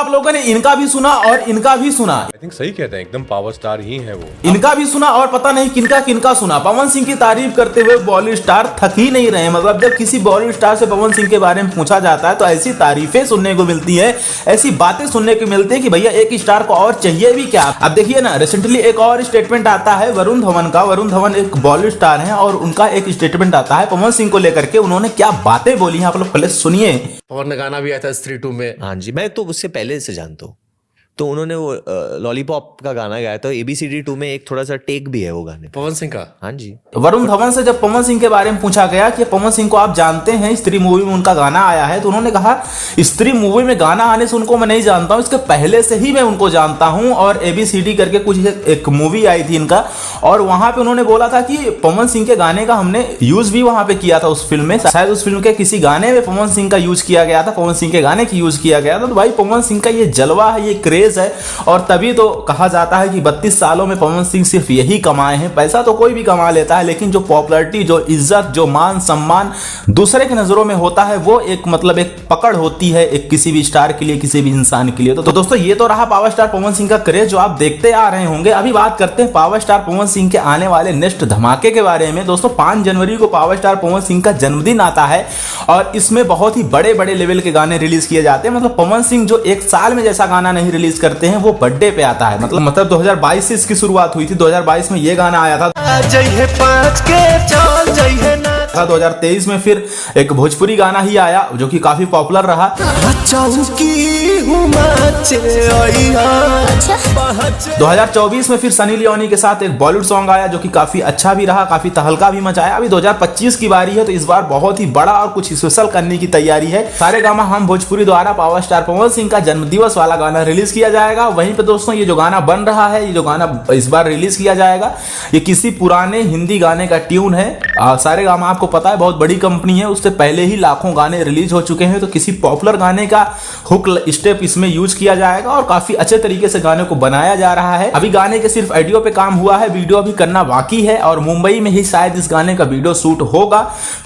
आप लोगों ने इनका भी सुना और इनका भी सुना। आई थिंक सही कहते हैं, एकदम पावर स्टार ही है वो। इनका भी सुना और पता नहीं किनका किनका सुना। पवन सिंह की तारीफ करते हुए बॉलीवुड स्टार थक ही नहीं रहे। मतलब जब किसी बॉलीवुड स्टार से पवन सिंह के बारे में पूछा जाता है तो ऐसी तारीफें सुनने को मिलती है, ऐसी बातें सुनने को मिलती है कि भैया एक स्टार को और चाहिए भी क्या। अब देखिए ना, रिसेंटली एक और स्टेटमेंट आता है वरुण धवन का। वरुण धवन एक बॉलीवुड स्टार हैं और उनका एक स्टेटमेंट आता है पवन सिंह को लेकर के। उन्होंने क्या बातें बोली हैं आप लोग पहले सुनिए। पवन का गाना भी आया था स्त्री 2 में। हाँ जी, मैं तो उससे पहले से जानता हूँ। तो उन्होंने वो लॉलीपॉप का गाना गाया था। ABCD 2 में एक थोड़ा सा टेक भी है वो गाने। पवन सिंह का। हाँ जी। वरुण धवन से जब पवन सिंह के बारे में पूछा गया कि पवन सिंह को आप जानते हैं, स्त्री मूवी में उनका गाना आया है, तो उन्होंने कहा स्त्री मूवी में गाना आने से उनको मैं नहीं जानता हूं, इसके पहले से ही मैं उनको जानता हूं। और ABCD करके कुछ एक मूवी आई थी इनका, और वहां पे उन्होंने बोला था कि पवन सिंह के गाने का हमने यूज भी वहां पे किया था उस फिल्म में। शायद उस फिल्म के किसी गाने में पवन सिंह का यूज किया गया था, पवन सिंह के गाने की यूज किया गया था। तो भाई पवन सिंह का ये जलवा है, ये क्रेज है। और तभी तो कहा जाता है कि 32 सालों में पवन सिंह सिर्फ यही कमाए हैं। पैसा तो कोई भी कमा लेता है, लेकिन जो पॉपुलैरिटी, जो इज्जत, जो मान सम्मान दूसरे की नजरों में होता है, वो एक मतलब एक पकड़ होती है एक किसी भी स्टार के लिए, किसी भी इंसान के लिए। तो दोस्तों ये तो रहा पावर स्टार पवन सिंह का क्रेज जो आप देखते आ रहे होंगे। अभी बात करते हैं पावर स्टार पवन सिंह के आने वाले नेक्स्ट धमाके के बारे में। दोस्तों 5 जनवरी को पावर स्टार पवन सिंह का जन्मदिन आता है और इसमें बहुत ही बड़े बड़े लेवल के गाने रिलीज किए जाते हैं। मतलब पवन सिंह जो एक साल में जैसा गाना नहीं रिलीज करते हैं, वो बर्थडे पे आता है। मतलब 2022 से इसकी शुरुआत हुई थी। 2022 में ये गाना आया था। 2023 में फिर एक भोजपुरी गाना ही आया जो कि काफी पॉपुलर रहा। 2024 में फिर सनी लियोनी के साथ एक बॉलीवुड सॉन्ग आया जो कि काफी अच्छा भी रहा, काफी तहलका भी मचाया। अभी 2025 की बारी है, तो इस बार बहुत ही बड़ा और कुछ स्पेशल करने की तैयारी है। सारेगामा हम भोजपुरी द्वारा पावर स्टार पवन सिंह का जन्मदिवस वाला गाना रिलीज किया जाएगा। वहीं पे दोस्तों ये जो गाना बन रहा है, ये जो गाना इस बार रिलीज किया जाएगा, ये किसी पुराने हिंदी गाने का ट्यून है। सारेगामा आपको पता है बहुत बड़ी कंपनी है, उससे पहले ही लाखों गाने रिलीज हो चुके हैं। तो किसी पॉपुलर गाने का हुक स्टेप इसमें यूज किया जाएगा और काफी अच्छे तरीके से गाने को बनाया जा रहा है। अभी गाने के सिर्फ ऑडियो पे काम हुआ है, वीडियो अभी करना बाकी है और मुंबई में ही शायद इस गाने का वीडियो शूट होगा।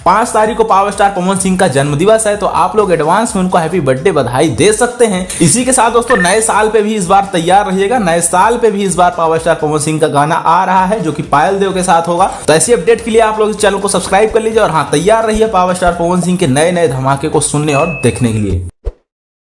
5 तारीख को पावर स्टार पवन सिंह का जन्मदिवस है, तो आप लोग एडवांस में उनको हैप्पी बर्थडे बधाई दे सकते हैं। इसी के साथ दोस्तों नए साल पे भी इस बार तैयार रहिएगा। नए साल पे भी इस बार पावर स्टार पवन सिंह का गाना आ रहा है जो कि पायल देव के साथ होगा। तो ऐसी अपडेट के लिए आप लोग इस चैनल को सब्सक्राइब कर लीजिए और हाँ, तैयार रहिए पावर स्टार पवन सिंह के नए नए धमाके को सुनने और देखने के लिए।